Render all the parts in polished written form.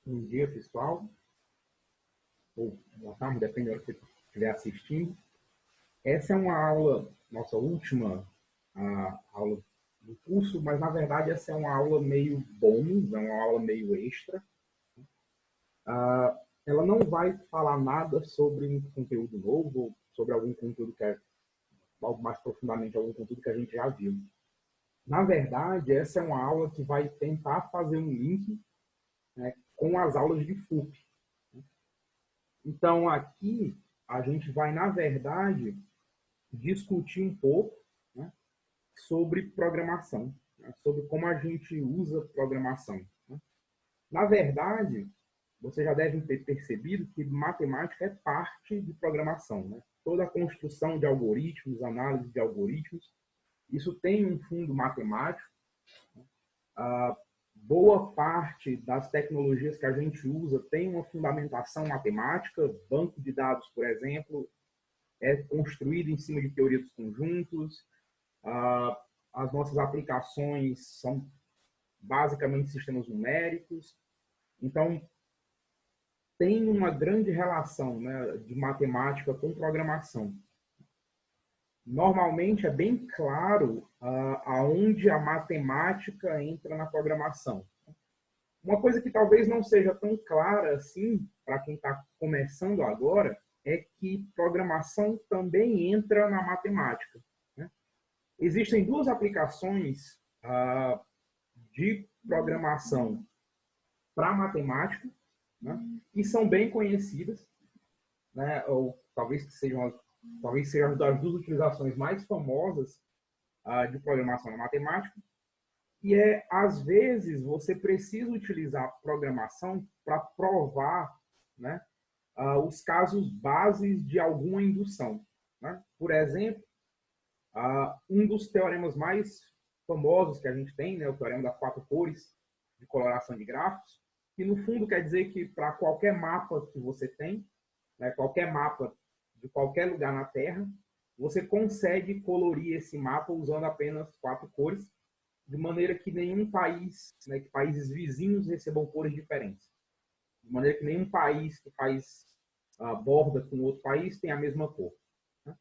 Bom dia, pessoal. Ou boa tarde, depende da hora que você estiver assistindo. Essa é uma aula, nossa última aula do curso, mas na verdade essa é uma aula meio bônus, é uma aula meio extra. Ela não vai falar nada sobre um conteúdo novo, ou sobre algum conteúdo que é algo mais profundamente, algum conteúdo que a gente já viu. Na verdade, essa é uma aula que vai tentar fazer um link, né, com as aulas de FUP. Então, aqui, a gente vai, na verdade, discutir um pouco, né, sobre programação, né, sobre como a gente usa programação. Né. Na verdade, vocês já devem ter percebido que matemática é parte de programação. Né? Toda a construção de algoritmos, análise de algoritmos, isso tem um fundo matemático. Boa parte das tecnologias que a gente usa tem uma fundamentação matemática. Banco de dados, por exemplo, é construído em cima de teoria dos conjuntos. As nossas aplicações são basicamente sistemas numéricos. Então, tem uma grande relação, né, de matemática com programação. Normalmente é bem claro aonde a matemática entra na programação. Uma coisa que talvez não seja tão clara assim para quem está começando agora é que programação também entra na matemática. Né? Existem duas aplicações de programação para matemática, né, que são bem conhecidas, né, ou talvez sejam as duas utilizações mais famosas de programação na matemática, e às vezes, você precisa utilizar programação para provar, né, os casos bases de alguma indução. Né? Por exemplo, um dos teoremas mais famosos que a gente tem, né, o teorema das 4 cores de coloração de grafos, que no fundo quer dizer que para qualquer mapa que você tem, né, qualquer mapa de qualquer lugar na Terra, você consegue colorir esse mapa usando apenas 4 cores, de maneira que nenhum país, né, que países vizinhos recebam cores diferentes. De maneira que nenhum país que faz borda com outro país tem a mesma cor. Né?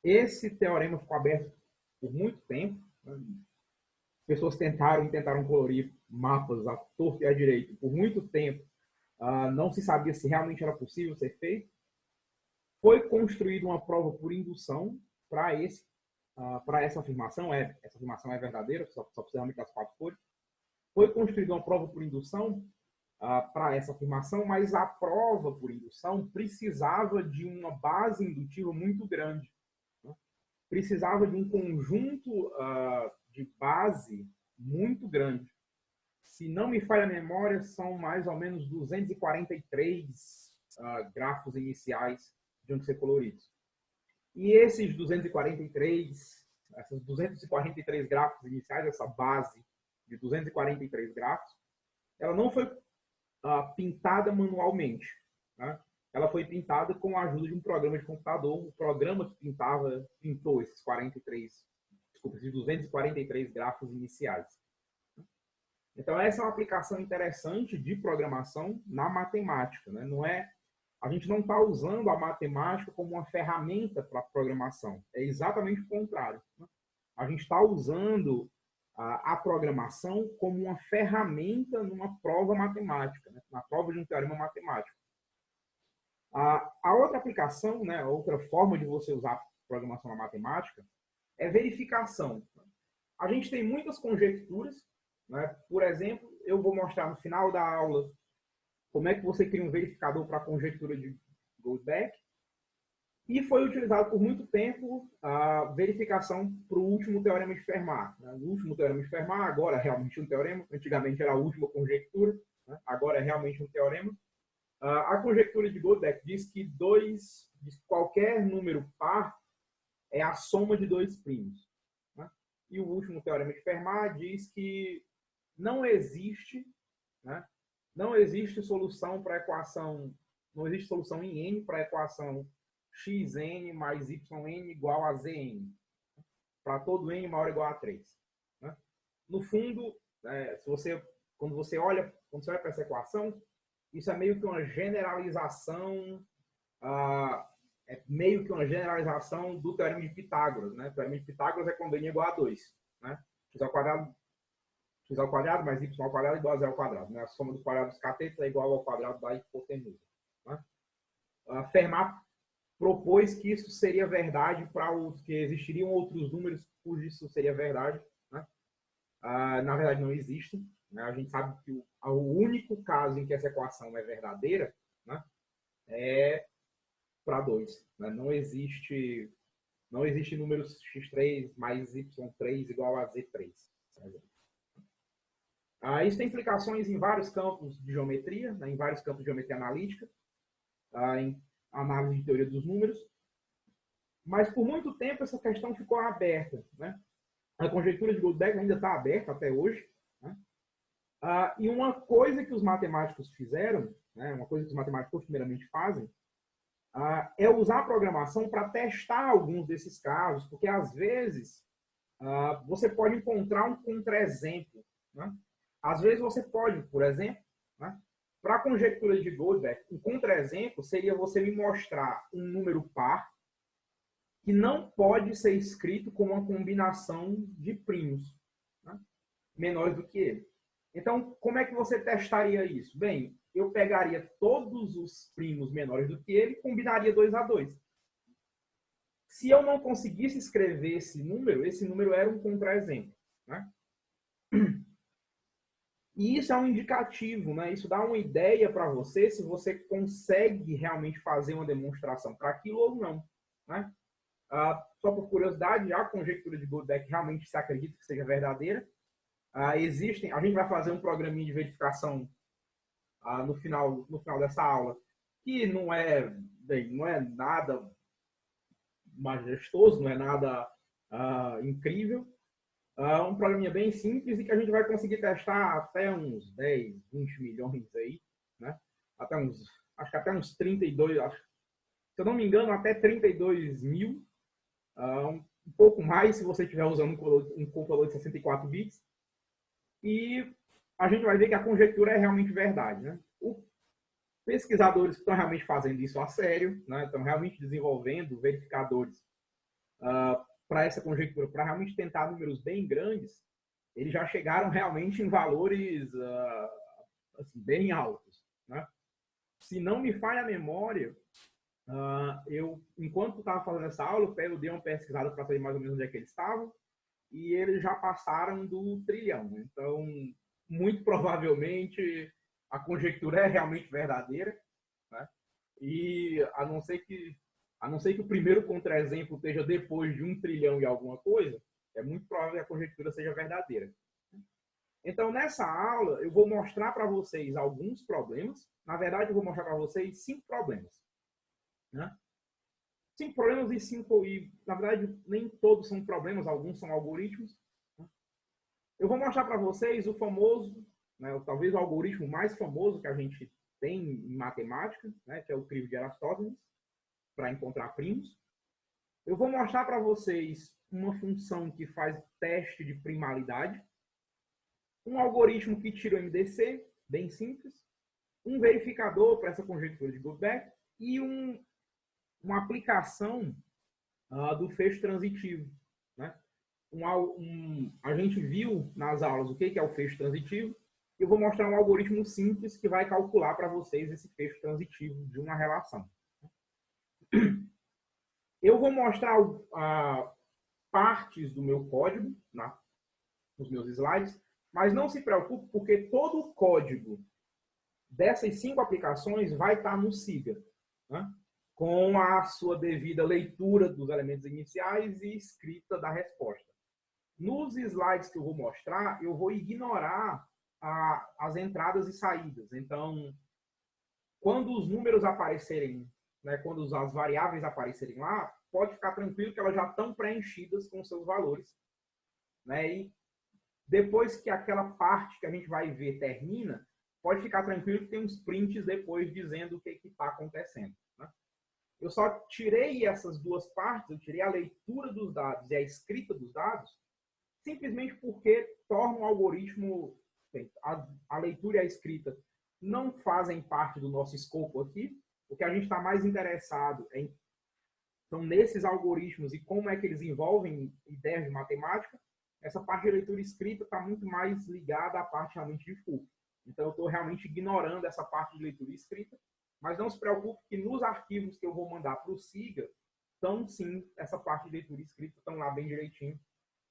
Esse teorema ficou aberto por muito tempo. Né? Pessoas tentaram colorir mapas à torta e à direita por muito tempo. Não se sabia se realmente era possível ser feito. Foi construída uma prova por indução para essa afirmação. Essa afirmação é verdadeira, só precisa realmente das 4 cores. Foi construída uma prova por indução para essa afirmação, mas a prova por indução precisava de uma base indutiva muito grande. Né? Precisava de um conjunto de base muito grande. Se não me falha a memória, são mais ou menos 243 grafos iniciais de onde ser coloridos. E esses 243 grafos iniciais, essa base de 243 grafos, ela não foi pintada manualmente. Né? Ela foi pintada com a ajuda de um programa de computador. O programa que pintou esses 243 grafos iniciais. Então, essa é uma aplicação interessante de programação na matemática. Né? A gente não está usando a matemática como uma ferramenta para programação. É exatamente o contrário. Né? A gente está usando a programação como uma ferramenta numa prova matemática, né? Na prova de um teorema matemático. A outra aplicação, né, a outra forma de você usar programação na matemática é verificação. A gente tem muitas conjecturas. Né? Por exemplo, eu vou mostrar no final da aula como é que você cria um verificador para a conjectura de Goldbach. E foi utilizado por muito tempo a verificação para o último teorema de Fermat. Né? O último teorema de Fermat, agora é realmente um teorema. Antigamente era a última conjectura, né? Agora é realmente um teorema. A conjectura de Goldbach diz que qualquer número par é a soma de 2 primos. Né? E o último teorema de Fermat diz que não existe, né? Não existe solução para a equação, não existe solução em n para a equação xn mais yn igual a zn, para todo n maior ou igual a 3. Né? No fundo, se você quando você olha para essa equação, isso é meio que uma generalização, do teorema de Pitágoras, né? O teorema de Pitágoras é quando n é igual a 2, né? X ao quadrado mais y ao quadrado igual a zero ao quadrado, né? A soma dos quadrados dos catetos é igual ao quadrado da hipotenusa, né? Fermat propôs que isso seria verdade que existiriam outros números cujo isso seria verdade, né? Na verdade, não existe, né? A gente sabe que o único caso em que essa equação é verdadeira, né, é para 2. Né? Não existe números x3 mais y3 igual a z3. Isso tem implicações em vários campos de geometria, né, em vários campos de geometria analítica, em análise de teoria dos números, mas por muito tempo essa questão ficou aberta. Né? A conjectura de Goldberg ainda está aberta até hoje. Né? E uma coisa que os matemáticos fizeram, né, uma coisa que os matemáticos costumeiramente fazem, é usar a programação para testar alguns desses casos, porque às vezes você pode encontrar um contra-exemplo. Né? Às vezes você pode, por exemplo, né, para a conjectura de Goldberg, um contra-exemplo seria você me mostrar um número par que não pode ser escrito como uma combinação de primos, né, menores do que ele. Então, como é que você testaria isso? Bem, eu pegaria todos os primos menores do que ele e combinaria 2 a 2. Se eu não conseguisse escrever esse número era um contra-exemplo. Né? E isso é um indicativo, né? Isso dá uma ideia para você se você consegue realmente fazer uma demonstração para aquilo ou não. Né? Só por curiosidade, a conjectura de Goldberg realmente se acredita que seja verdadeira. A gente vai fazer um programinha de verificação no final dessa aula, que não é nada majestoso, não é nada incrível. Um programinha bem simples e que a gente vai conseguir testar até uns 10, 20 milhões aí, né? Acho que até uns 32, se eu não me engano, até 32 mil, um pouco mais se você estiver usando um computador de 64 bits. E a gente vai ver que a conjectura é realmente verdade, né? Os pesquisadores que estão realmente fazendo isso a sério, né? Estão realmente desenvolvendo verificadores para essa conjectura, para realmente tentar números bem grandes, eles já chegaram realmente em valores assim, bem altos. Né? Se não me falha a memória, enquanto estava fazendo essa aula, eu dei uma pesquisada para saber mais ou menos onde é que eles estavam, e eles já passaram do trilhão. Então, muito provavelmente, a conjectura é realmente verdadeira. Né? E a não ser que o primeiro contra-exemplo esteja depois de 1 trilhão e alguma coisa, é muito provável que a conjectura seja verdadeira. Então, nessa aula, eu vou mostrar para vocês alguns problemas. Na verdade, eu vou mostrar para vocês 5 problemas. Né? 5 problemas e, na verdade, nem todos são problemas, alguns são algoritmos. Né? Eu vou mostrar para vocês o famoso, né, talvez o algoritmo mais famoso que a gente tem em matemática, né, que é o crivo de Eratóstenes, para encontrar primos. Eu vou mostrar para vocês uma função que faz teste de primalidade, um algoritmo que tira o MDC, bem simples, um verificador para essa conjectura de Goldberg e uma aplicação do fecho transitivo. Né? A gente viu nas aulas o que é o fecho transitivo. Eu vou mostrar um algoritmo simples que vai calcular para vocês esse fecho transitivo de uma relação. Eu vou mostrar partes do meu código nos meus slides, mas não se preocupe, porque todo o código dessas 5 aplicações vai estar no SIGA, né? Com a sua devida leitura dos elementos iniciais e escrita da resposta. Nos slides que eu vou mostrar, eu vou ignorar as entradas e saídas. Então, quando os números aparecerem, né, quando as variáveis aparecerem lá, pode ficar tranquilo que elas já estão preenchidas com seus valores. Né? E depois que aquela parte que a gente vai ver termina, pode ficar tranquilo que tem uns prints depois dizendo o que está acontecendo. Né? Eu só tirei essas 2 partes, eu tirei a leitura dos dados e a escrita dos dados, simplesmente porque torna o algoritmo Bem, a leitura e a escrita não fazem parte do nosso escopo aqui. O que a gente está mais interessado são nesses algoritmos e como é que eles envolvem ideias de matemática. Essa parte de leitura e escrita está muito mais ligada à parte realmente de FUP. Então, eu estou realmente ignorando essa parte de leitura e escrita, mas não se preocupe que nos arquivos que eu vou mandar para o SIGA, estão sim, essa parte de leitura e escrita estão lá bem direitinho,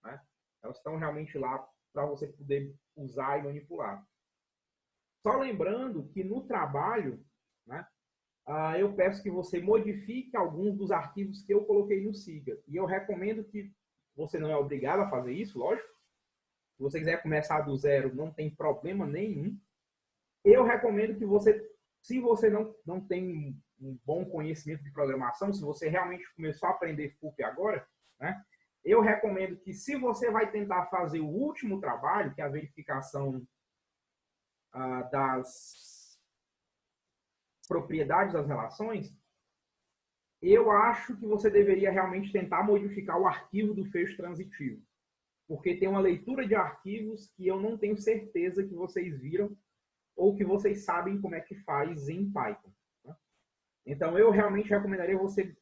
né? Elas estão realmente lá para você poder usar e manipular. Só lembrando que no trabalho, né, eu peço que você modifique alguns dos arquivos que eu coloquei no SIGA. E eu recomendo que você não é obrigado a fazer isso, lógico. Se você quiser começar do zero, não tem problema nenhum. Eu recomendo que você, se você não tem um bom conhecimento de programação, se você realmente começou a aprender FUP agora, né, eu recomendo que, se você vai tentar fazer o último trabalho, que é a verificação das propriedades das relações, eu acho que você deveria realmente tentar modificar o arquivo do fecho transitivo. Porque tem uma leitura de arquivos que eu não tenho certeza que vocês viram ou que vocês sabem como é que faz em Python. Né? Então, eu realmente recomendaria você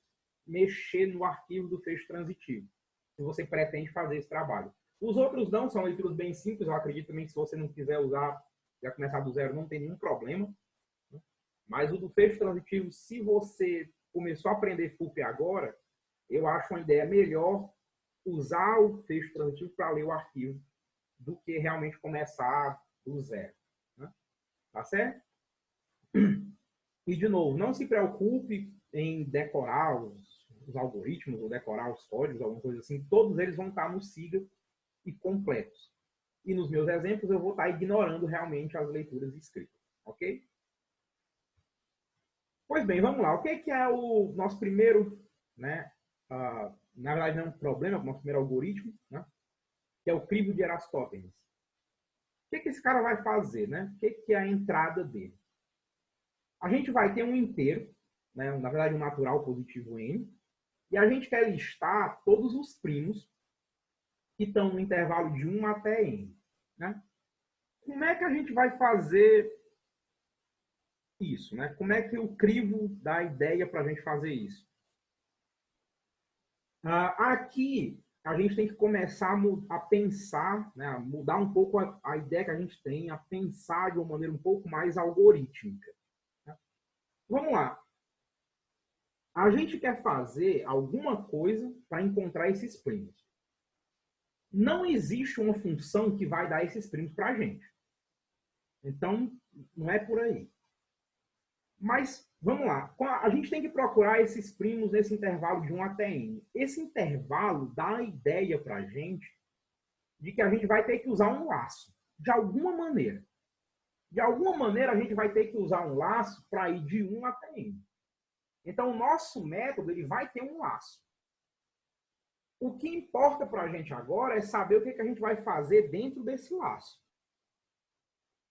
mexer no arquivo do fecho transitivo, se você pretende fazer esse trabalho. Os outros não, são leituras bem simples. Eu acredito também que, se você não quiser usar, já começar do zero, não tem nenhum problema. Né? Mas o do fecho transitivo, se você começou a aprender FUP agora, eu acho uma ideia melhor usar o fecho transitivo para ler o arquivo do que realmente começar do zero. Né? Tá certo? E, de novo, não se preocupe em decorar os algoritmos ou decorar os códigos, alguma coisa assim. Todos eles vão estar no SIGA e completos. E nos meus exemplos eu vou estar ignorando realmente as leituras escritas. Ok? Pois bem, vamos lá. O que é o nosso primeiro, né? Na verdade, não é um problema, o nosso primeiro algoritmo, né? Que é o crivo de Erastótenes. O que esse cara vai fazer, né? O que é a entrada dele? A gente vai ter um inteiro, né? Na verdade, um natural positivo n, e a gente quer listar todos os primos que estão no intervalo de 1 até n. Né? Como é que a gente vai fazer isso? Né? Como é que o crivo dá a ideia para a gente fazer isso? Aqui, a gente tem que começar a pensar, né? A mudar um pouco a ideia que a gente tem, a pensar de uma maneira um pouco mais algorítmica. Né? Vamos lá. A gente quer fazer alguma coisa para encontrar esses primos. Não existe uma função que vai dar esses primos para a gente. Então, não é por aí. Mas, vamos lá. A gente tem que procurar esses primos nesse intervalo de 1 até n. Esse intervalo dá a ideia para a gente de que a gente vai ter que usar um laço. De alguma maneira. De alguma maneira, a gente vai ter que usar um laço para ir de 1 até n. Então, o nosso método ele vai ter um laço. O que importa para a gente agora é saber o que a gente vai fazer dentro desse laço.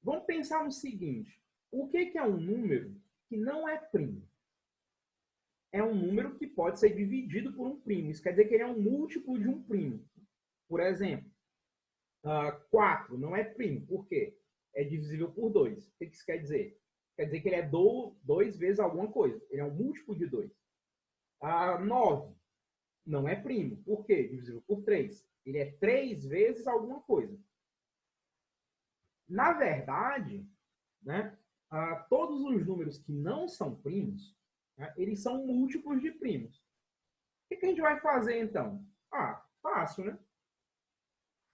Vamos pensar no seguinte. O que é um número que não é primo? É um número que pode ser dividido por um primo. Isso quer dizer que ele é um múltiplo de um primo. Por exemplo, 4 não é primo. Por quê? É divisível por 2. O que isso quer dizer? Quer dizer que ele é 2 vezes alguma coisa. Ele é um múltiplo de 2. 9 não é primo. Por quê? Divisível por 3. Ele é 3 vezes alguma coisa. Na verdade, né, todos os números que não são primos, né, eles são múltiplos de primos. O que a gente vai fazer, então? Fácil, né?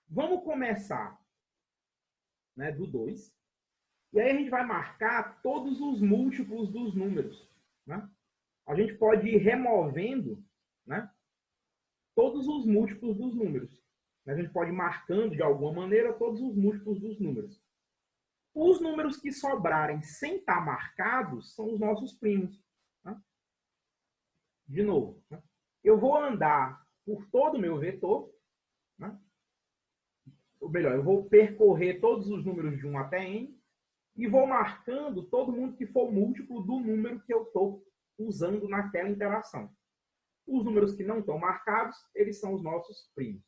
Vamos começar, né, do 2. E aí a gente vai marcar todos os múltiplos dos números. Né? A gente pode ir removendo, né, todos os múltiplos dos números. A gente pode ir marcando, de alguma maneira, todos os múltiplos dos números. Os números que sobrarem sem estar marcados são os nossos primos. Né? De novo, né? Eu vou andar por todo o meu vetor, né? Ou melhor, eu vou percorrer todos os números de 1 até n e vou marcando todo mundo que for múltiplo do número que eu estou usando naquela interação. Os números que não estão marcados, eles são os nossos primos.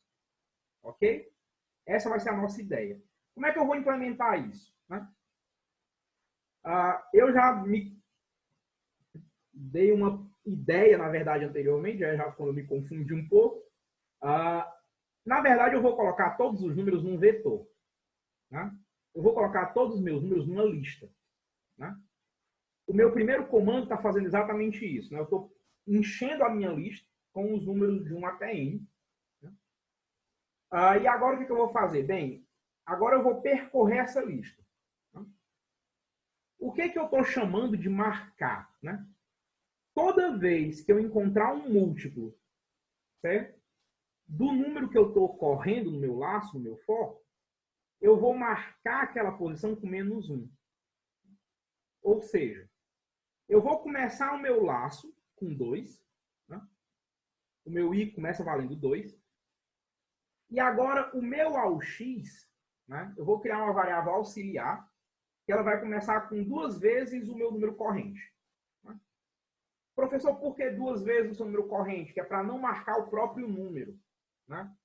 Ok? Essa vai ser a nossa ideia. Como é que eu vou implementar isso? Né? Eu já me dei uma ideia, na verdade, anteriormente, já quando eu me confundi um pouco. Na verdade, eu vou colocar todos os números num vetor. Né? Eu vou colocar todos os meus números numa lista. Né? O meu primeiro comando está fazendo exatamente isso. Né? Eu estou enchendo a minha lista com os números de 1 até n. Né? E agora o que eu vou fazer? Bem, agora eu vou percorrer essa lista. Né? O que eu estou chamando de marcar? Né? Toda vez que eu encontrar um múltiplo, certo? Do número que eu estou correndo no meu laço, no meu for, eu vou marcar aquela posição com menos 1. Ou seja, eu vou começar o meu laço com 2. Né? O meu i começa valendo 2. E agora o meu AUX, né? Eu vou criar uma variável auxiliar, que ela vai começar com 2 vezes o meu número corrente. Né? Professor, por que 2 vezes o seu número corrente? Que é para não marcar o próprio número. Né?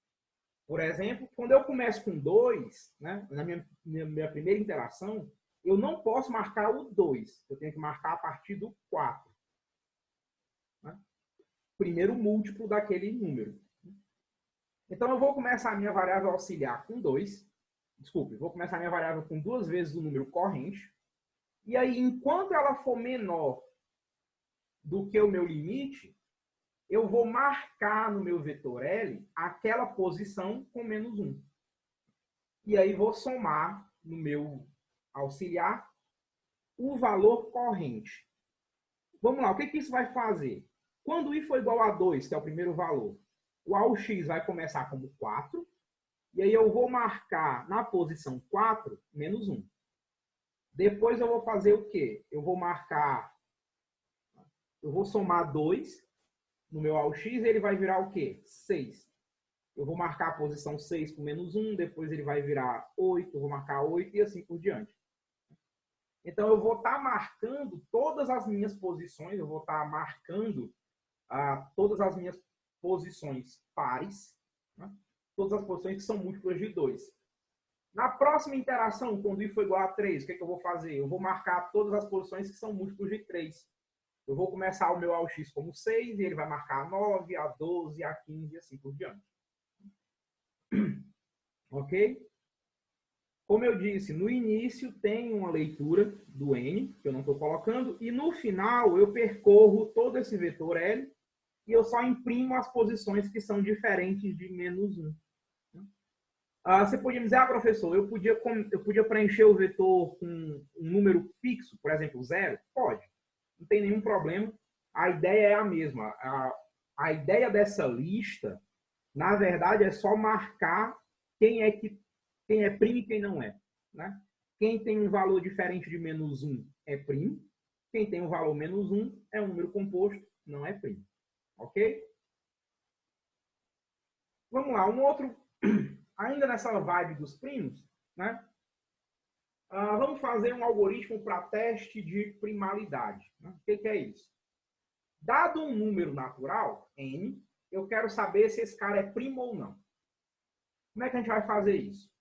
Por exemplo, quando eu começo com 2, né, na minha primeira interação, eu não posso marcar o 2. Eu tenho que marcar a partir do 4. Né? Primeiro múltiplo daquele número. Então, eu vou começar a minha variável auxiliar com 2. Desculpe, vou começar a minha variável com 2 vezes o número corrente. E aí, enquanto ela for menor do que o meu limite, eu vou marcar no meu vetor L aquela posição com menos 1. E aí vou somar no meu auxiliar o valor corrente. Vamos lá, o que isso vai fazer? Quando i for igual a 2, que é o primeiro valor, o AUX vai começar como 4, e aí eu vou marcar na posição 4, menos 1. Depois eu vou fazer o quê? Eu vou somar 2 no meu AUX, e ele vai virar o quê? 6. Eu vou marcar a posição 6 com menos 1, depois ele vai virar 8, eu vou marcar 8 e assim por diante. Então, eu vou estar marcando todas as minhas posições, eu vou estar marcando todas as minhas posições pares, né? Todas as posições que são múltiplas de 2. Na próxima interação, quando i for igual a 3, o que eu vou fazer? Eu vou marcar todas as posições que são múltiplos de 3. Eu vou começar o meu AUX como 6, e ele vai marcar a 9, a 12, a 15 e assim por diante. Ok? Como eu disse, no início tem uma leitura do n, que eu não estou colocando, e no final eu percorro todo esse vetor L e eu só imprimo as posições que são diferentes de menos 1. Você podia me dizer, professor, eu podia preencher o vetor com um número fixo, por exemplo, 0? Pode, não tem nenhum problema. A ideia é a mesma. A ideia dessa lista, na verdade, é só marcar quem é primo e quem não é. Né? Quem tem um valor diferente de menos 1 é primo. Quem tem um valor menos 1 é um número composto, não é primo. Ok? Vamos lá, um outro, ainda nessa vibe dos primos, né? Vamos fazer um algoritmo para teste de primalidade. Né? O que é isso? Dado um número natural, n, eu quero saber se esse cara é primo ou não. Como é que a gente vai fazer isso?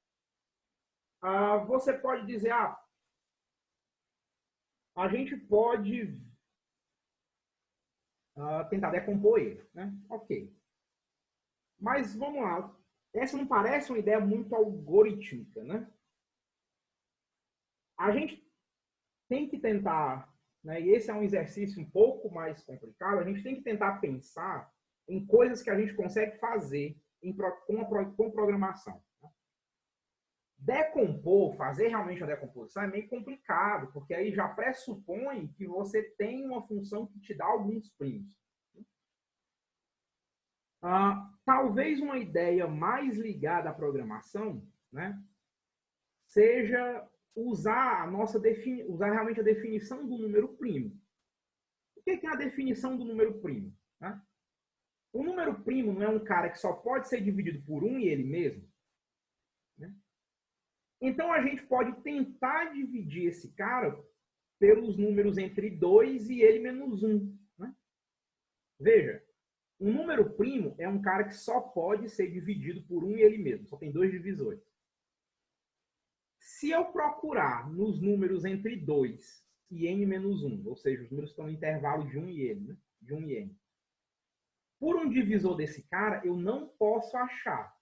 Você pode dizer, a gente pode tentar decompor ele. Né? Ok. Mas vamos lá. Essa não parece uma ideia muito algorítmica, né? A gente tem que tentar, né, e esse é um exercício um pouco mais complicado, a gente tem que tentar pensar em coisas que a gente consegue fazer com programação. Decompor, fazer realmente a decomposição é meio complicado, porque aí já pressupõe que você tem uma função que te dá alguns primos. Talvez uma ideia mais ligada à programação, né, seja usar realmente a definição do número primo. O que é a definição do número primo? Né? O número primo não é um cara que só pode ser dividido por 1 e ele mesmo? Né? Então, a gente pode tentar dividir esse cara pelos números entre 2 e ele menos 1. Né? Veja, um número primo é um cara que só pode ser dividido por 1 e ele mesmo. Só tem 2 divisores. Se eu procurar nos números entre 2 e n-1, ou seja, os números estão no intervalo de 1 e n, né? De 1 e n. Por um divisor desse cara, eu não posso achar.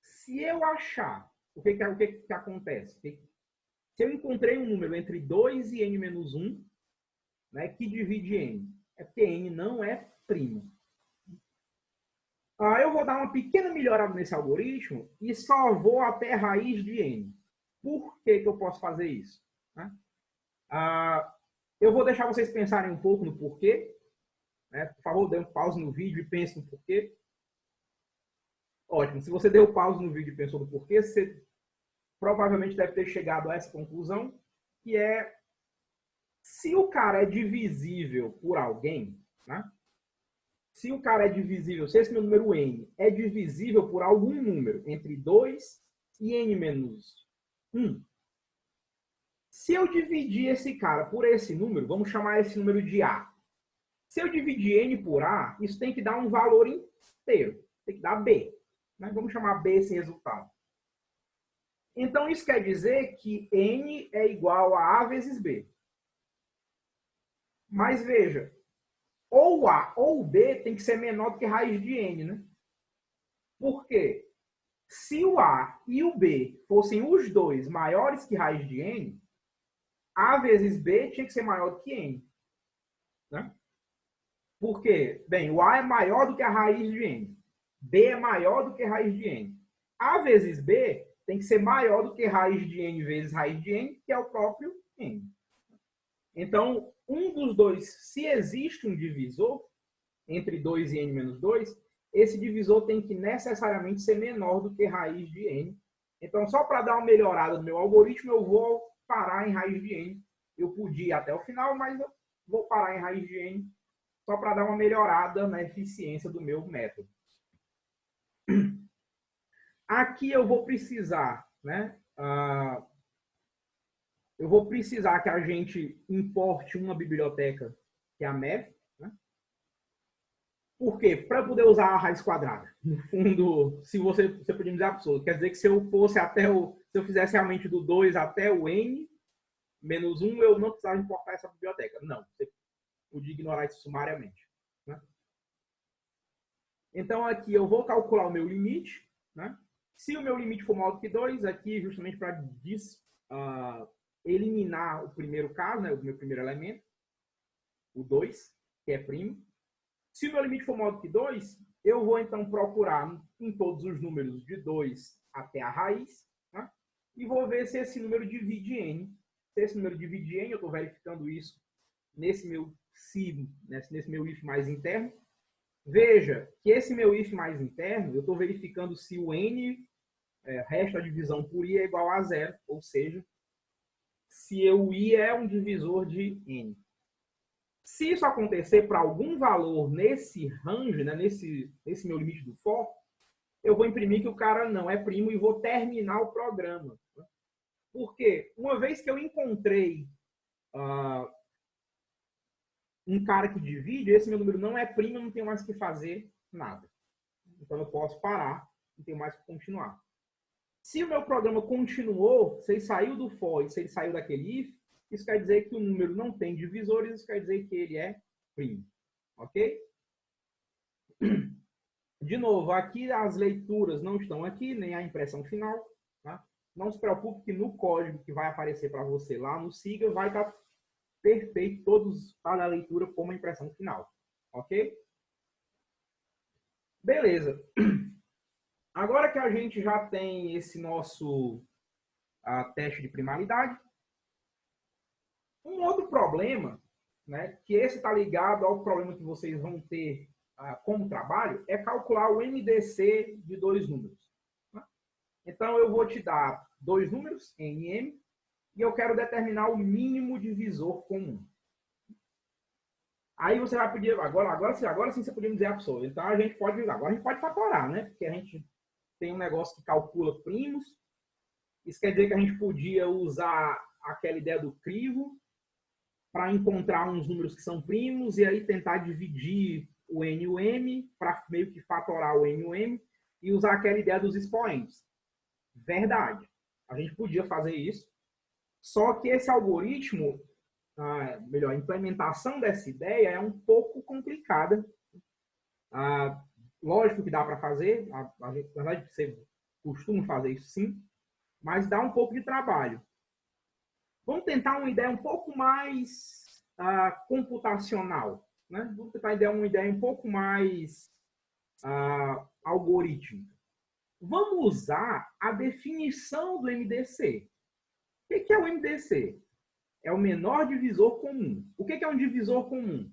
Se eu achar, o que acontece? Se eu encontrei um número entre 2 e n-1, né, que divide n, é porque n não é primo. Eu vou dar uma pequena melhorada nesse algoritmo e só vou até a raiz de n. Por que eu posso fazer isso? Eu vou deixar vocês pensarem um pouco no porquê. Né? Por favor, dê um pause no vídeo e pense no porquê. Ótimo. Se você deu pause no vídeo e pensou no porquê, você provavelmente deve ter chegado a essa conclusão, que é se o cara é divisível por alguém, né? Se o cara é divisível, se esse meu número n é divisível por algum número entre 2 e n-1, se eu dividir esse cara por esse número, vamos chamar esse número de A. Se eu dividir n por A, isso tem que dar um valor inteiro. Tem que dar B. Né? Vamos chamar B esse resultado. Então, isso quer dizer que n é igual a A vezes B. Mas veja, ou A ou B tem que ser menor do que raiz de n, né? Por quê? Se o A e o B fossem os dois maiores que raiz de n, A vezes B tinha que ser maior do que n. Né? Por quê? Bem, o A é maior do que a raiz de n. B é maior do que raiz de n. A vezes B tem que ser maior do que raiz de n vezes raiz de n, que é o próprio n. Então, um dos dois, se existe um divisor entre 2 e n-2, esse divisor tem que necessariamente ser menor do que raiz de n. Então, só para dar uma melhorada no meu algoritmo, eu vou parar em raiz de n. Eu podia ir até o final, mas eu vou parar em raiz de n só para dar uma melhorada na eficiência do meu método. Aqui eu vou precisar, né? Eu vou precisar que a gente importe uma biblioteca, que é a MEF. Né? Por quê? Para poder usar a raiz quadrada. No fundo, se você podia dizer absurdo, quer dizer que se eu fosse até se eu fizesse realmente do 2 até o n menos 1, eu não precisava importar essa biblioteca. Não, você podia ignorar isso sumariamente. Né? Então, aqui eu vou calcular o meu limite. Né? Se o meu limite for maior do que 2, aqui justamente para eliminar o primeiro caso, né, o meu primeiro elemento, o 2, que é primo. Se o meu limite for maior do que 2, eu vou então procurar em todos os números de 2 até a raiz, né, e vou ver se esse número divide n. Se esse número divide n, eu estou verificando isso nesse meu si, nesse meu if mais interno. Veja que esse meu if mais interno, eu estou verificando se o n, resto da divisão por i é igual a 0, ou seja, se o i é um divisor de n. Se isso acontecer para algum valor nesse range, né, nesse meu limite do for, eu vou imprimir que o cara não é primo e vou terminar o programa. Porque uma vez que eu encontrei um cara que divide, esse meu número não é primo, eu não tenho mais que fazer nada. Então eu posso parar, não tenho mais que continuar. Se o meu programa continuou, se ele saiu do for e se ele saiu daquele if, isso quer dizer que o número não tem divisores, isso quer dizer que ele é primo. Ok? De novo, aqui as leituras não estão aqui, nem a impressão final. Tá? Não se preocupe que no código que vai aparecer para você lá no Siga vai estar perfeito, todos para a leitura como a impressão final. Ok? Beleza. Agora que a gente já tem esse nosso teste de primaridade, um outro problema, né, que esse está ligado ao problema que vocês vão ter como trabalho, é calcular o MDC de dois números. Né? Então, eu vou te dar dois números, N e M, e eu quero determinar o mínimo divisor comum. Aí você vai pedir, agora sim você podia dizer a pessoa. Então, agora a gente pode fatorar, né? Porque a gente tem um negócio que calcula primos. Isso quer dizer que a gente podia usar aquela ideia do crivo para encontrar uns números que são primos e aí tentar dividir o N e o M para meio que fatorar o N e o M e usar aquela ideia dos expoentes. Verdade. A gente podia fazer isso, só que esse algoritmo, melhor, a implementação dessa ideia é um pouco complicada. Lógico que dá para fazer, na verdade você costuma fazer isso sim, mas dá um pouco de trabalho. Vamos tentar uma ideia um pouco mais computacional, né? Vamos tentar uma ideia um pouco mais algorítmica. Vamos usar a definição do MDC. O que é o MDC? É o menor divisor comum. O que é um divisor comum?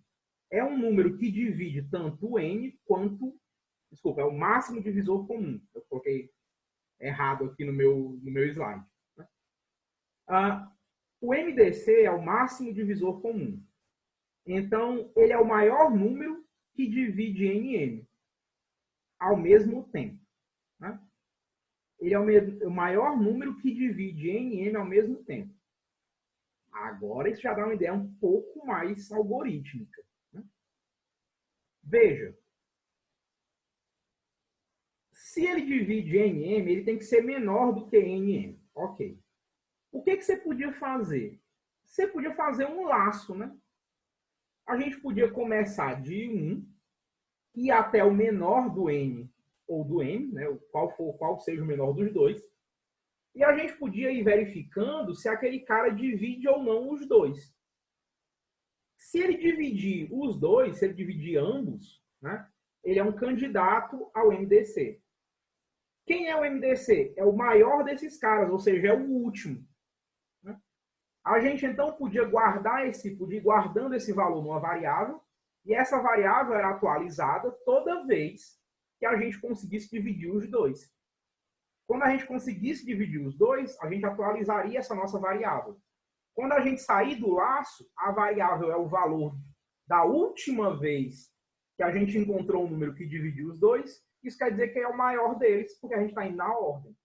É um número que divide tanto n quanto... Desculpa, é o máximo divisor comum. Eu coloquei errado aqui no meu slide. O MDC é o máximo divisor comum. Então, ele é o maior número que divide NM ao mesmo tempo. Né? Ele é o maior número que divide NM ao mesmo tempo. Agora, isso já dá uma ideia um pouco mais algorítmica. Né? Veja, se ele divide NM, ele tem que ser menor do que NM. Ok. O que você podia fazer? Você podia fazer um laço, né? A gente podia começar de 1 e ir até o menor do N ou do M, né? Qual seja o menor dos dois. E a gente podia ir verificando se aquele cara divide ou não os dois. Se ele dividir os dois, se ele dividir ambos, né? Ele é um candidato ao MDC. Quem é o MDC? É o maior desses caras, ou seja, é o último. Né? A gente, então, podia ir guardando esse valor numa variável, e essa variável era atualizada toda vez que a gente conseguisse dividir os dois. Quando a gente conseguisse dividir os dois, a gente atualizaria essa nossa variável. Quando a gente sair do laço, a variável é o valor da última vez que a gente encontrou um número que dividiu os dois. Isso quer dizer que é o maior deles, porque a gente está indo na ordem.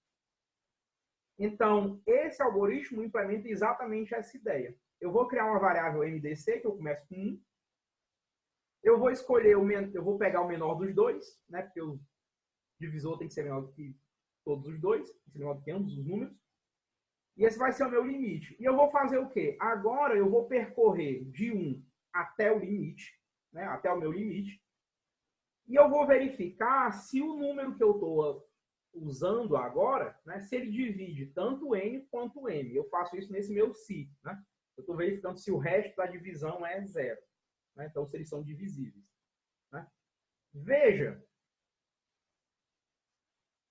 Então, esse algoritmo implementa exatamente essa ideia. Eu vou criar uma variável MDC, que eu começo com 1. Eu vou escolher, eu vou pegar o menor dos dois, né? Porque o divisor tem que ser menor do que todos os dois, tem que ser menor do que ambos os números. E esse vai ser o meu limite. E eu vou fazer o quê? Agora eu vou percorrer de 1 até o limite, né? Até o meu limite. E eu vou verificar se o número que eu estou usando agora, né, se ele divide tanto N quanto M. Eu faço isso nesse meu se. Né? Eu estou verificando se o resto da divisão é 0. Né? Então, se eles são divisíveis. Né? Veja,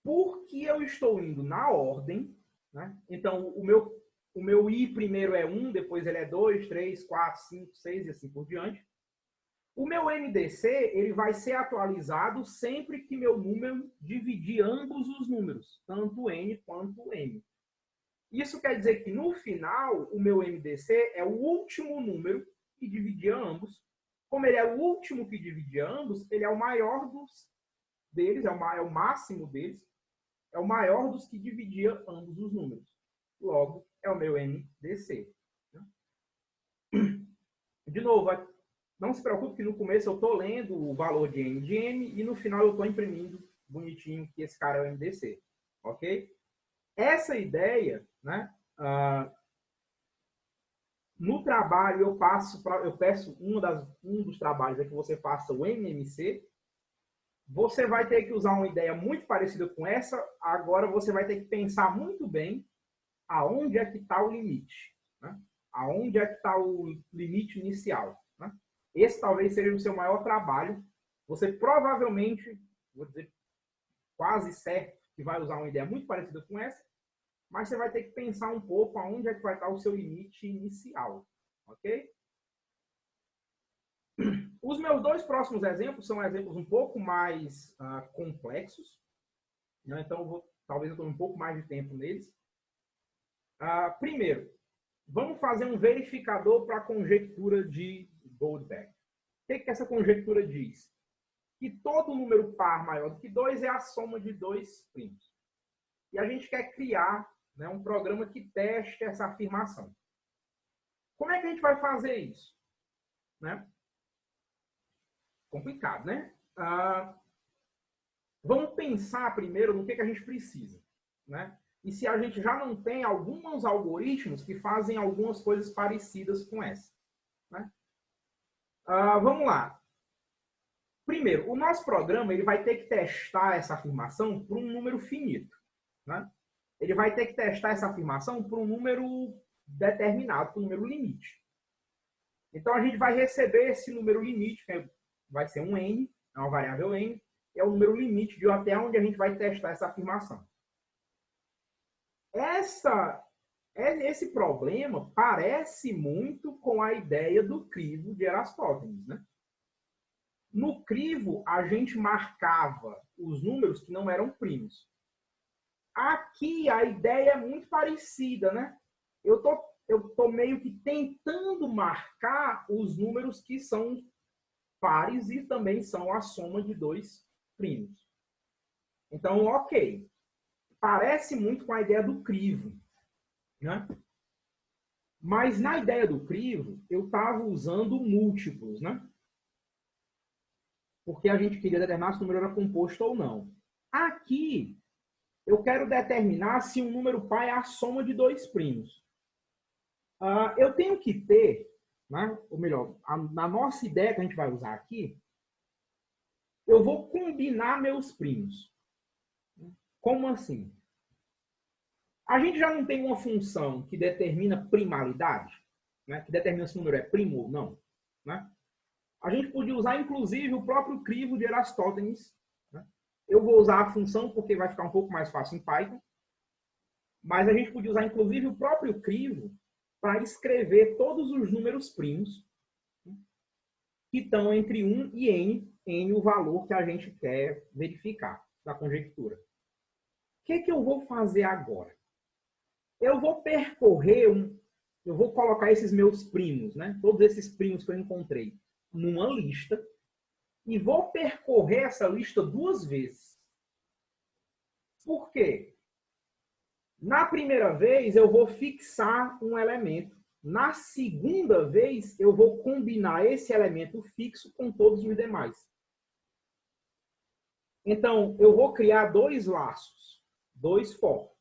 porque eu estou indo na ordem, né? Então, o meu I primeiro é 1, depois ele é 2, 3, 4, 5, 6 e assim por diante. O meu MDC ele vai ser atualizado sempre que meu número dividir ambos os números, tanto N quanto M. Isso quer dizer que, no final, o meu MDC é o último número que dividia ambos. Como ele é o último que dividia ambos, ele é o maior deles, é o máximo deles, é o maior dos que dividia ambos os números. Logo, é o meu MDC. De novo, não se preocupe que no começo eu estou lendo o valor de N de M e no final eu estou imprimindo bonitinho que esse cara é o MDC. Ok? Essa ideia, né? No trabalho eu peço um dos trabalhos é que você faça o MMC. Você vai ter que usar uma ideia muito parecida com essa. Agora você vai ter que pensar muito bem aonde é que está o limite. Né? Aonde é que está o limite inicial. Né? Esse talvez seja o seu maior trabalho. Você provavelmente, vou dizer quase certo, que vai usar uma ideia muito parecida com essa, mas você vai ter que pensar um pouco aonde é que vai estar o seu limite inicial. Ok? Os meus dois próximos exemplos são exemplos um pouco mais complexos. Né? Então, talvez eu tome um pouco mais de tempo neles. Primeiro, vamos fazer um verificador para a conjectura de Goldberg. O que essa conjectura diz? Que todo número par maior do que 2 é a soma de 2 primos. E a gente quer criar, né, um programa que teste essa afirmação. Como é que a gente vai fazer isso? Né? Complicado, né? Vamos pensar primeiro no que a gente precisa. Né? e se a gente já não tem alguns algoritmos que fazem algumas coisas parecidas com essa. Né? Vamos lá. Primeiro, o nosso programa ele vai ter que testar essa afirmação por um número finito. Né? Ele vai ter que testar essa afirmação por um número determinado, por um número limite. Então, a gente vai receber esse número limite, que vai ser um n, é uma variável n, é o número limite de até onde a gente vai testar essa afirmação. Esse problema parece muito com a ideia do crivo de Erastótenes, né? No crivo, a gente marcava os números que não eram primos. Aqui, a ideia é muito parecida, né? Eu tô meio que tentando marcar os números que são pares e também são a soma de dois primos. Então, ok. Parece muito com a ideia do crivo, né? Mas na ideia do crivo, eu estava usando múltiplos, né? Porque a gente queria determinar se o número era composto ou não. Aqui, eu quero determinar se um número par é a soma de dois primos. Eu tenho que ter, né? Ou melhor, na nossa ideia que a gente vai usar aqui, eu vou combinar meus primos. Como assim? A gente já não tem uma função que determina primalidade, né? Que determina se o número é primo ou não, né? A gente podia usar, inclusive, o próprio crivo de Erastótenes. Né? Eu vou usar a função porque vai ficar um pouco mais fácil em Python. Mas a gente podia usar, inclusive, o próprio crivo para escrever todos os números primos, né, que estão entre 1 e n o valor que a gente quer verificar da conjectura. O que eu vou fazer agora? Eu vou percorrer, eu vou colocar esses meus primos, né, todos esses primos que eu encontrei, numa lista e vou percorrer essa lista 2 vezes. Por quê? Na primeira vez, eu vou fixar um elemento. Na segunda vez, eu vou combinar esse elemento fixo com todos os demais. Então, eu vou criar 2 laços, 2 for.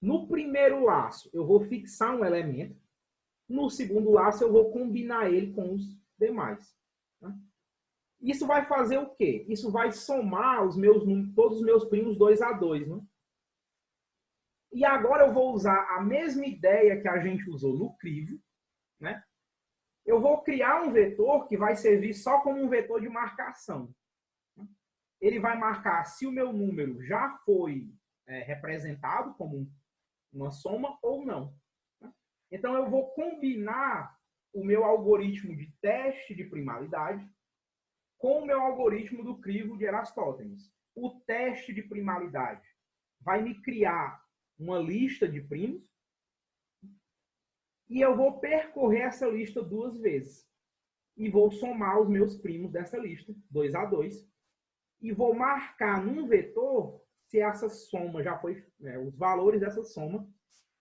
No primeiro laço, eu vou fixar um elemento. No segundo laço, eu vou combinar ele com os demais. Isso vai fazer o quê? Isso vai somar todos os meus primos 2 a 2. Né? E agora eu vou usar a mesma ideia que a gente usou no crivo. Né? Eu vou criar um vetor que vai servir só como um vetor de marcação. Ele vai marcar se o meu número já foi representado como uma soma ou não. Então, eu vou combinar o meu algoritmo de teste de primalidade com o meu algoritmo do crivo de Erastótenes. O teste de primalidade vai me criar uma lista de primos e eu vou percorrer essa lista 2 vezes. E vou somar os meus primos dessa lista, 2 a 2, e vou marcar num vetor se essa soma já foi, os valores dessa soma,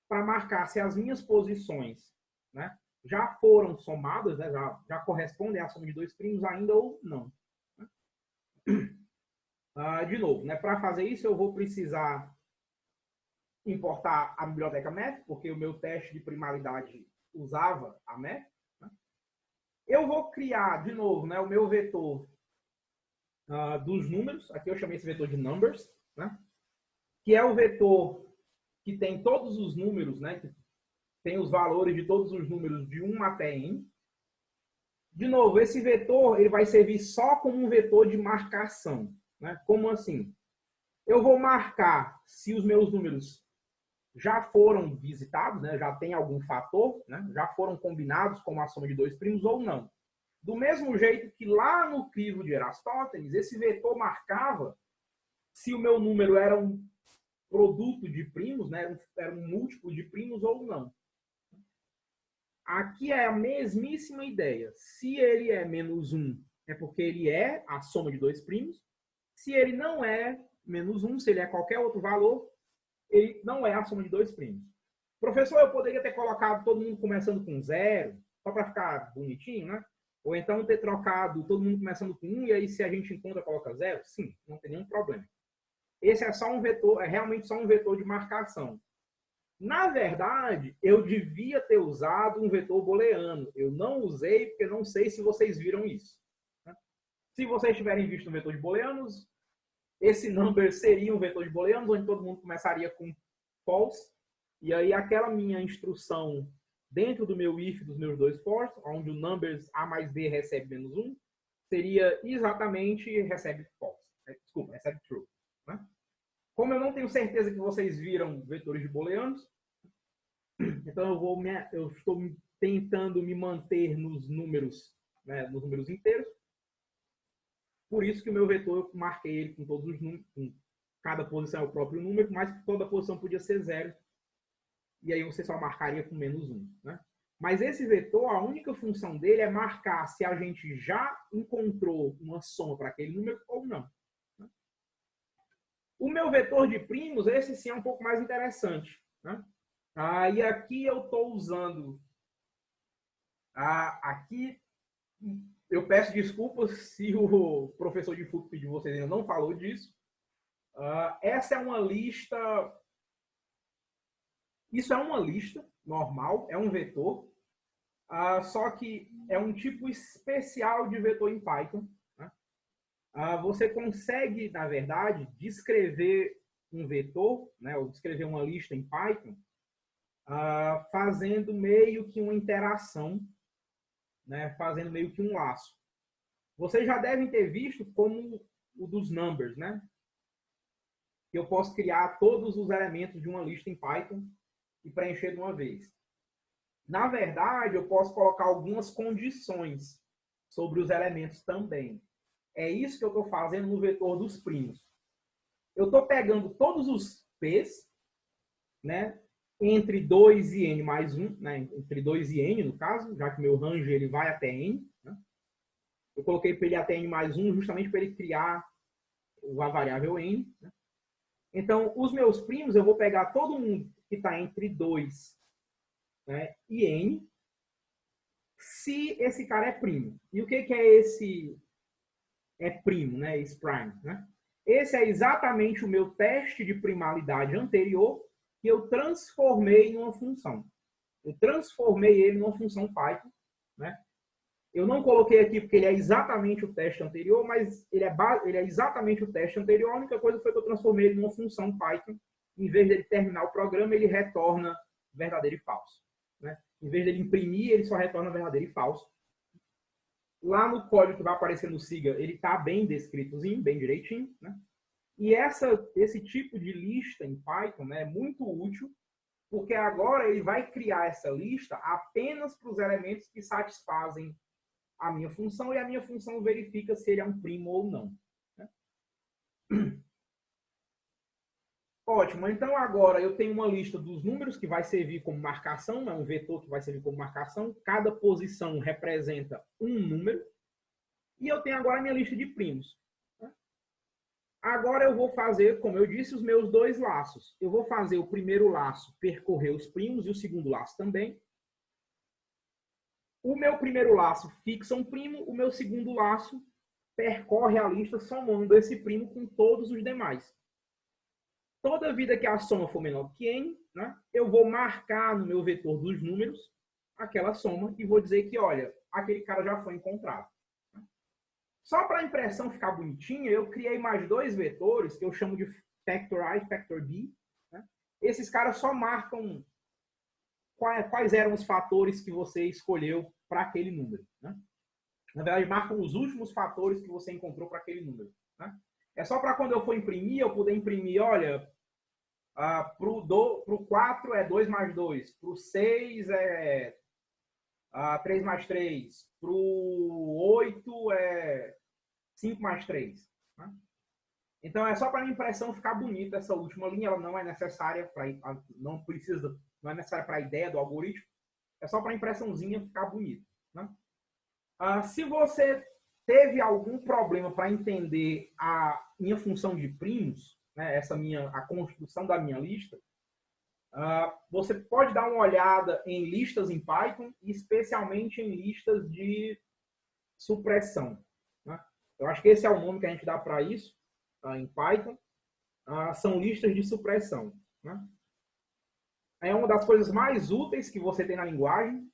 para marcar se as minhas posições, né, já foram somadas, né, já correspondem à soma de 2 primos ainda ou não. De novo, né, para fazer isso eu vou precisar importar a biblioteca math, porque o meu teste de primalidade usava a math. Né? Eu vou criar, de novo, né, o meu vetor dos números. Aqui eu chamei esse vetor de numbers, né, que é o vetor que tem todos os números, né, que tem os valores de todos os números de 1 até n. De novo, esse vetor ele vai servir só como um vetor de marcação. Né? Como assim? Eu vou marcar se os meus números já foram visitados, né? Já tem algum fator, né? Já foram combinados com a soma de 2 primos ou não. Do mesmo jeito que lá no crivo de Erastótenes, esse vetor marcava se o meu número era um produto de primos, né? Era um múltiplo de primos ou não. Aqui é a mesmíssima ideia. Se ele é menos 1, é porque ele é a soma de 2 primos. Se ele não é menos 1, se ele é qualquer outro valor, ele não é a soma de 2 primos. Professor, eu poderia ter colocado todo mundo começando com 0, só para ficar bonitinho, né? Ou então ter trocado todo mundo começando com 1, e aí se a gente encontra, coloca 0? Sim, não tem nenhum problema. esse é só um vetor, é realmente só um vetor de marcação. Na verdade, eu devia ter usado um vetor booleano. Eu não usei porque não sei se vocês viram isso. Se vocês tiverem visto um vetor de booleanos, esse number seria um vetor de booleanos, onde todo mundo começaria com false. E aí aquela minha instrução dentro do meu if dos meus dois fors, onde o numbers a mais b recebe menos 1, seria exatamente recebe false. Desculpa, recebe true. Né? Como eu não tenho certeza que vocês viram vetores de booleanos, então eu estou tentando me manter nos números, né, nos números inteiros. Por isso que o meu vetor, eu marquei ele com todos os números, com cada posição é o próprio número, mas toda posição podia ser 0. E aí você só marcaria com menos 1. Né? Mas esse vetor, a única função dele é marcar se a gente já encontrou uma soma para aquele número ou não. Né? O meu vetor de primos, esse sim é um pouco mais interessante. Né? E aqui eu estou usando... aqui eu peço desculpas se o professor de FUP de vocês ainda não falou disso. Essa é uma lista... Isso é uma lista normal, é um vetor, só que é um tipo especial de vetor em Python. Né? Você consegue, na verdade, descrever um vetor, né, ou descrever uma lista em Python, fazendo meio que uma interação, né, fazendo meio que um laço. Vocês já devem ter visto como o dos numbers, né? Que eu posso criar todos os elementos de uma lista em Python e preencher de uma vez. Na verdade, eu posso colocar algumas condições sobre os elementos também. É isso que eu estou fazendo no vetor dos primos. Eu estou pegando todos os p's, né, entre 2 e n mais 1, né, entre 2 e n, no caso, já que meu range ele vai até n. Né? Eu coloquei para ele até n mais 1 justamente para ele criar a variável n. Né? Então, os meus primos, eu vou pegar todo mundo que está entre 2, né, e n, se esse cara é primo. E o que é esse primo, né, esse prime? Né? Esse é exatamente o meu teste de primalidade anterior que eu transformei em uma função. Eu transformei ele numa função Python. Né? Eu não coloquei aqui porque ele é exatamente o teste anterior, mas ele é exatamente o teste anterior. A única coisa foi que eu transformei ele numa função Python. Em vez dele terminar o programa, ele retorna verdadeiro e falso. Né? Em vez dele imprimir, ele só retorna verdadeiro e falso. Lá no código que vai aparecer no SIGA, ele está bem descritozinho, bem direitinho. Né? E esse tipo de lista em Python, né, é muito útil, porque agora ele vai criar essa lista apenas para os elementos que satisfazem a minha função, e a minha função verifica se ele é um primo ou não. Né? Ótimo, então agora eu tenho uma lista dos números que vai servir como marcação, é um vetor que vai servir como marcação, cada posição representa um número, e eu tenho agora a minha lista de primos. Agora eu vou fazer, como eu disse, os meus dois laços. Eu vou fazer o primeiro laço percorrer os primos e o segundo laço também. O meu primeiro laço fixa um primo, o meu segundo laço percorre a lista somando esse primo com todos os demais. Toda vida que a soma for menor que n, né, eu vou marcar no meu vetor dos números aquela soma e vou dizer que, olha, aquele cara já foi encontrado. Só para a impressão ficar bonitinha, eu criei mais dois vetores que eu chamo de factor I e factor B. Né? Esses caras só marcam quais eram os fatores que você escolheu para aquele número. Né? Na verdade, marcam os últimos fatores que você encontrou para aquele número. Né? É só para quando eu for imprimir, eu poder imprimir, olha, para o 4 é 2 mais 2, para o 6 é 3 mais 3, para o 8 é 5 mais 3. Né? Então, é só para a impressão ficar bonita essa última linha, ela não é necessária para não é necessária para a ideia do algoritmo, é só para a impressãozinha ficar bonita. Né? Se você teve algum problema para entender a minha função de primos, né, a construção da minha lista, você pode dar uma olhada em listas em Python, especialmente em listas de supressão. Né? Eu acho que esse é o nome que a gente dá para isso em Python. são listas de supressão, né? É uma das coisas mais úteis que você tem na linguagem,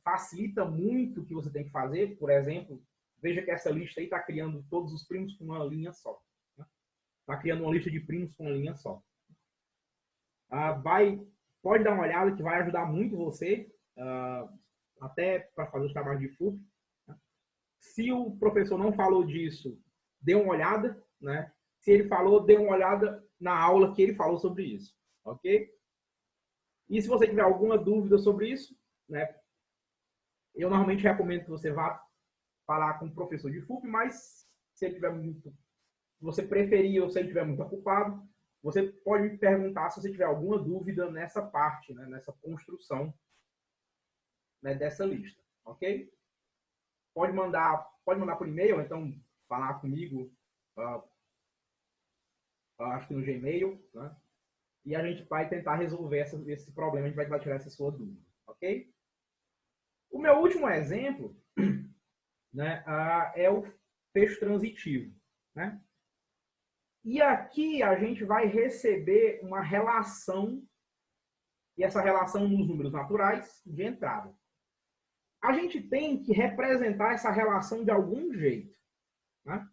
facilita muito o que você tem que fazer. Por exemplo, veja que essa lista aí está criando todos os primos com uma linha só. Está criando uma lista de primos com uma linha só. Pode dar uma olhada que vai ajudar muito você, até para fazer os trabalhos de FUP. Se o professor não falou disso, dê uma olhada, né? Se ele falou, dê uma olhada na aula que ele falou sobre isso, ok? E se você tiver alguma dúvida sobre isso, né? Eu normalmente recomendo que você vá falar com o professor de FUP, mas se ele tiver muito, se você preferir ou se ele estiver muito ocupado, você pode me perguntar se você tiver alguma dúvida nessa parte, né? Nessa construção, né? Dessa lista, ok? Pode mandar por e-mail, ou então falar comigo, acho que no Gmail, né? E a gente vai tentar resolver esse problema, a gente vai tirar essa sua dúvida, ok? O meu último exemplo, né, é o fecho transitivo, né? E aqui a gente vai receber uma relação, e essa relação nos números naturais de entrada. A gente tem que representar essa relação de algum jeito, né?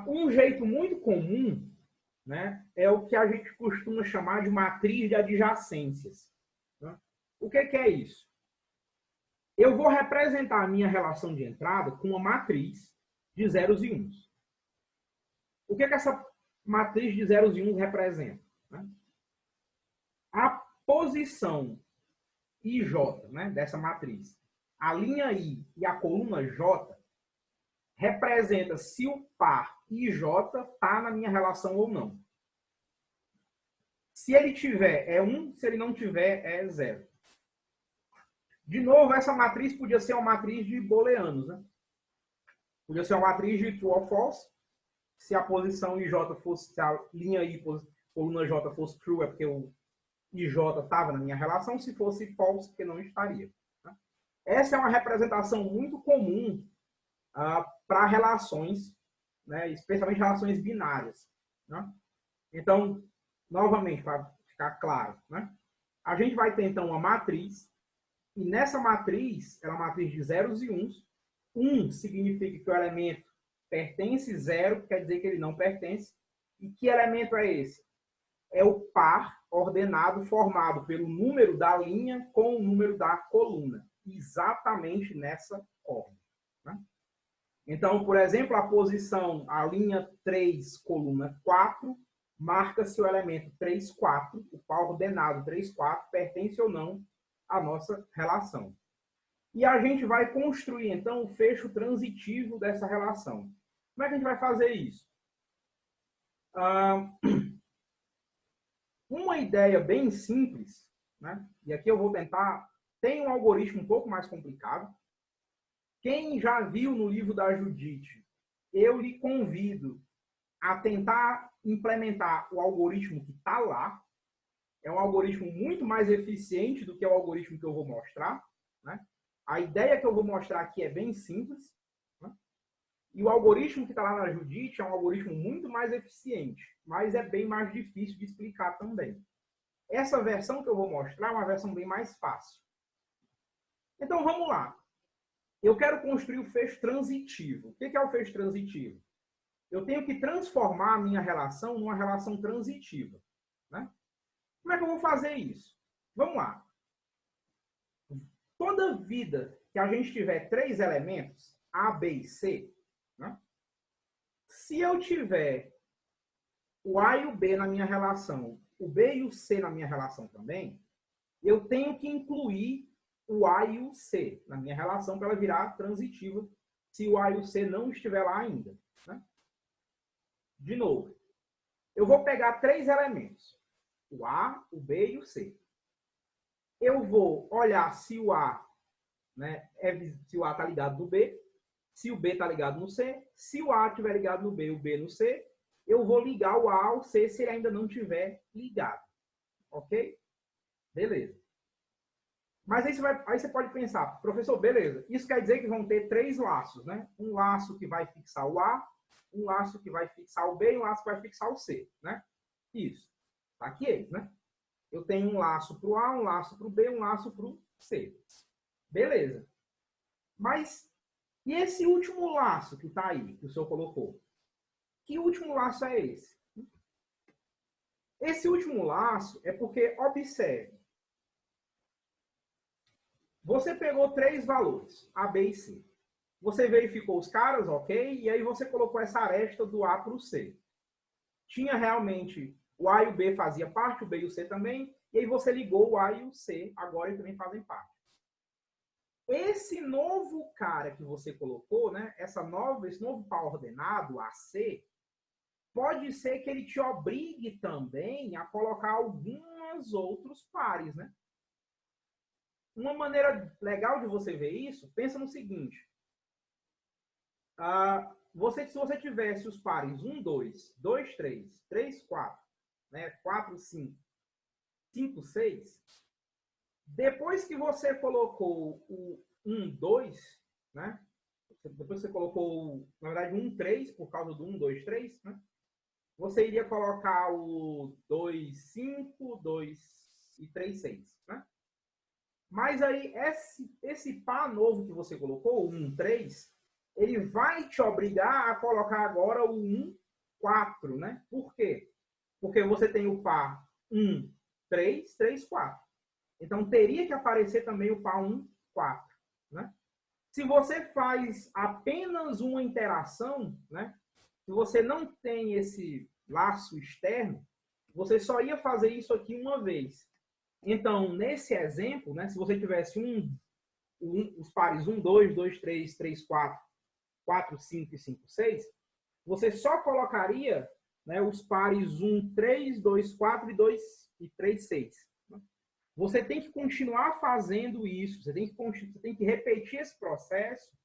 Um jeito muito comum, né, é o que a gente costuma chamar de matriz de adjacências, né? O que é isso? Eu vou representar a minha relação de entrada com uma matriz de zeros e uns. O que essa matriz de zeros e uns representa? Né? A posição IJ, né, dessa matriz, a linha I e a coluna J, representa se o par IJ está na minha relação ou não. Se ele tiver, é 1, se ele não tiver, é 0. De novo, essa matriz podia ser uma matriz de booleanos, né? Podia ser uma matriz de true ou false. Se a posição IJ fosse, se a linha I, coluna J fosse true, é porque o IJ estava na minha relação. Se fosse false, porque não estaria. Né? Essa é uma representação muito comum para relações, né? Especialmente relações binárias. Né? Então, novamente, para ficar claro, né? A gente vai ter, então, uma matriz. E nessa matriz, ela é uma matriz de zeros e uns. 1 significa que o elemento pertence, 0 quer dizer que ele não pertence. E que elemento é esse? É o par ordenado formado pelo número da linha com o número da coluna. Exatamente nessa ordem. Né? Então, por exemplo, a posição, a linha 3, coluna 4, marca-se o elemento 3, 4, o par ordenado 3, 4, pertence ou não à nossa relação. E a gente vai construir, então, o fecho transitivo dessa relação. Como é que a gente vai fazer isso? Uma ideia bem simples, né? E aqui eu vou tentar... Tem um algoritmo um pouco mais complicado. Quem já viu no livro da Judite, eu lhe convido a tentar implementar o algoritmo que está lá. É um algoritmo muito mais eficiente do que o algoritmo que eu vou mostrar. Né? A ideia que eu vou mostrar aqui é bem simples. Né? E o algoritmo que está lá na Judite é um algoritmo muito mais eficiente, mas é bem mais difícil de explicar também. Essa versão que eu vou mostrar é uma versão bem mais fácil. Então, vamos lá. Eu quero construir o fecho transitivo. O que é o fecho transitivo? Eu tenho que transformar a minha relação numa relação transitiva. Né? Como é que eu vou fazer isso? Vamos lá. Toda vida que a gente tiver 3 elementos, A, B e C, né? Se eu tiver o A e o B na minha relação, o B e o C na minha relação também, eu tenho que incluir o A e o C na minha relação para ela virar transitiva se o A e o C não estiver lá ainda. Né? De novo, eu vou pegar 3 elementos. O A, o B e o C. Eu vou olhar se o A, né, se o A está ligado no B, se o B está ligado no C. Se o A estiver ligado no B e o B no C, eu vou ligar o A ao C se ele ainda não estiver ligado. Ok? Beleza. Mas aí você pode pensar, professor, beleza, isso quer dizer que vão ter 3 laços, né? Um laço que vai fixar o A, Um laço que vai fixar o B e um laço que vai fixar o C, né? Isso. Tá aqui eles, né? Eu tenho um laço para o A, um laço para o B, um laço para o C. Beleza. Mas e esse último laço que está aí, que o senhor colocou? Que último laço é esse? Esse último laço é porque, observe, você pegou 3 valores, A, B e C. Você verificou os caras, ok? E aí você colocou essa aresta do A para o C. Tinha realmente o A e o B fazia parte, o B e o C também, e aí você ligou o A e o C, agora eles também fazem parte. Esse novo cara que você colocou, né, esse novo par ordenado, AC, pode ser que ele te obrigue também a colocar alguns outros pares, né? Uma maneira legal de você ver isso, pensa no seguinte. Se você tivesse os pares 1, 2, 2, 3, 3, 4, né, 4, 5, 5, 6, depois que você colocou o 1, 2, né? Depois que você colocou, na verdade, 1, 3, por causa do 1, 2, 3, né? Você iria colocar o 2, 5, 2 e 3, 6, né? Mas aí, esse par novo que você colocou, o 1, 3, ele vai te obrigar a colocar agora o 1, 4, né? Por quê? Porque você tem o par 1, 3, 3, 4. Então, teria que aparecer também o par 1, 4, né? Se você faz apenas uma interação, né? Se você não tem esse laço externo, você só ia fazer isso aqui uma vez. Então, nesse exemplo, né, se você tivesse os pares 1, 2, 2, 3, 3, 4, 4, 5 e 5, 6, você só colocaria, né, os pares 1, 3, 2, 4 e 2 e 3, 6. Você tem que continuar fazendo isso, você tem que repetir esse processo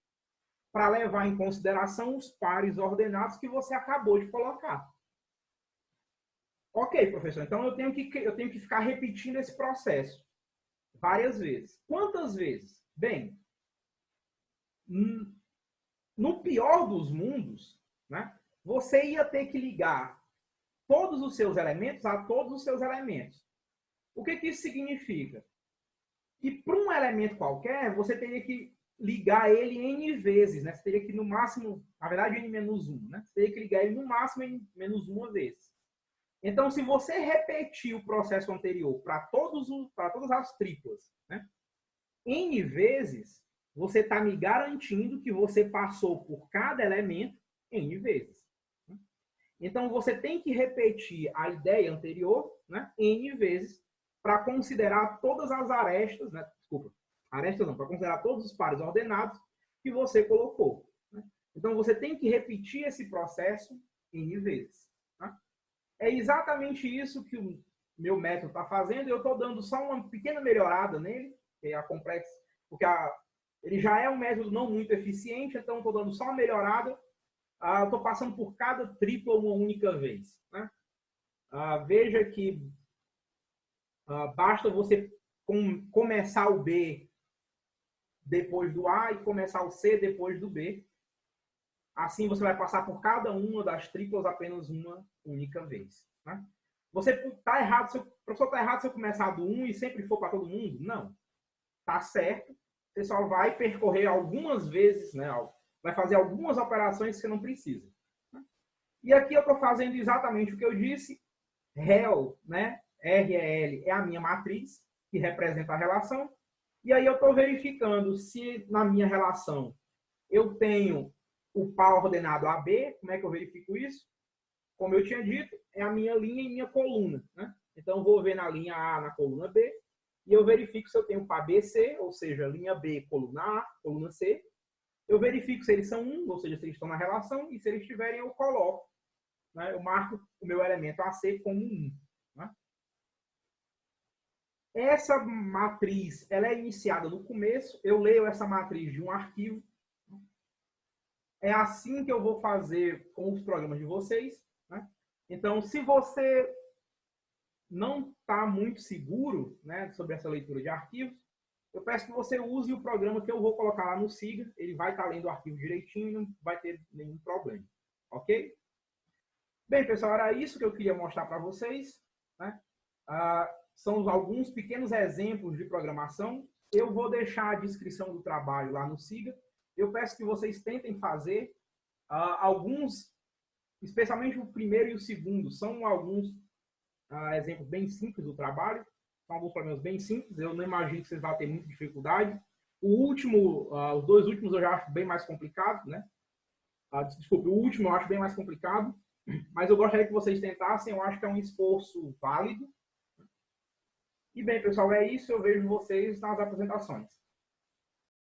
para levar em consideração os pares ordenados que você acabou de colocar. Ok, professor, então eu tenho que ficar repetindo esse processo várias vezes. Quantas vezes? Bem, no pior dos mundos, né, você ia ter que ligar todos os seus elementos a todos os seus elementos. O que isso significa? Que para um elemento qualquer, você teria que ligar ele N vezes, né? Você teria que, no máximo, na verdade, N-1, né? Você teria que ligar ele no máximo N-1 vezes. Então, se você repetir o processo anterior para todas as triplas, né? N vezes, você está me garantindo que você passou por cada elemento N vezes. Então, você tem que repetir a ideia anterior, né? N vezes, para considerar todas as arestas, né? Desculpa, arestas não, para considerar todos os pares ordenados que você colocou. Né? Então, você tem que repetir esse processo N vezes. Né? É exatamente isso que o meu método está fazendo. Eu estou dando só uma pequena melhorada nele, que é a complexo, porque ele já é um método não muito eficiente, então estou dando só uma melhorada. Eu estou passando por cada tripla uma única vez. Né? Veja que basta você começar o B depois do A e começar o C depois do B. Assim você vai passar por cada uma das triplas apenas uma única vez. Né? Você está errado, o professor está errado se eu começar do 1 e sempre for para todo mundo? Não. Está certo. Você só vai percorrer algumas vezes, né? Vai fazer algumas operações que você não precisa. Né? E aqui eu estou fazendo exatamente o que eu disse. Rel, né? REL é a minha matriz, que representa a relação. E aí eu estou verificando se na minha relação eu tenho o par ordenado AB. Como é que eu verifico isso? Como eu tinha dito, é a minha linha e minha coluna. Né? Então, eu vou ver na linha A, na coluna B, e eu verifico se eu tenho par BC, ou seja, linha B, coluna A, coluna C. Eu verifico se eles são 1, ou seja, se eles estão na relação, e se eles estiverem, eu coloco. Né? Eu marco o meu elemento AC como 1. Né? Essa matriz ela é iniciada no começo, eu leio essa matriz de um arquivo. É assim que eu vou fazer com os programas de vocês. Né? Então, se você não está muito seguro, né, sobre essa leitura de arquivos, eu peço que você use o programa que eu vou colocar lá no SIGA. Ele vai estar lendo o arquivo direitinho e não vai ter nenhum problema. ok? Bem, pessoal, era isso que eu queria mostrar para vocês, né? São alguns pequenos exemplos de programação. Eu vou deixar a descrição do trabalho lá no Siga. Eu peço que vocês tentem fazer alguns, especialmente o primeiro e o segundo, são alguns exemplos bem simples do trabalho, são alguns problemas bem simples, eu não imagino que vocês vão ter muita dificuldade. O último, os dois últimos eu já acho bem mais complicado, né? Desculpe, o último eu acho bem mais complicado, mas eu gostaria que vocês tentassem, eu acho que é um esforço válido. E bem, pessoal, é isso, eu vejo vocês nas apresentações.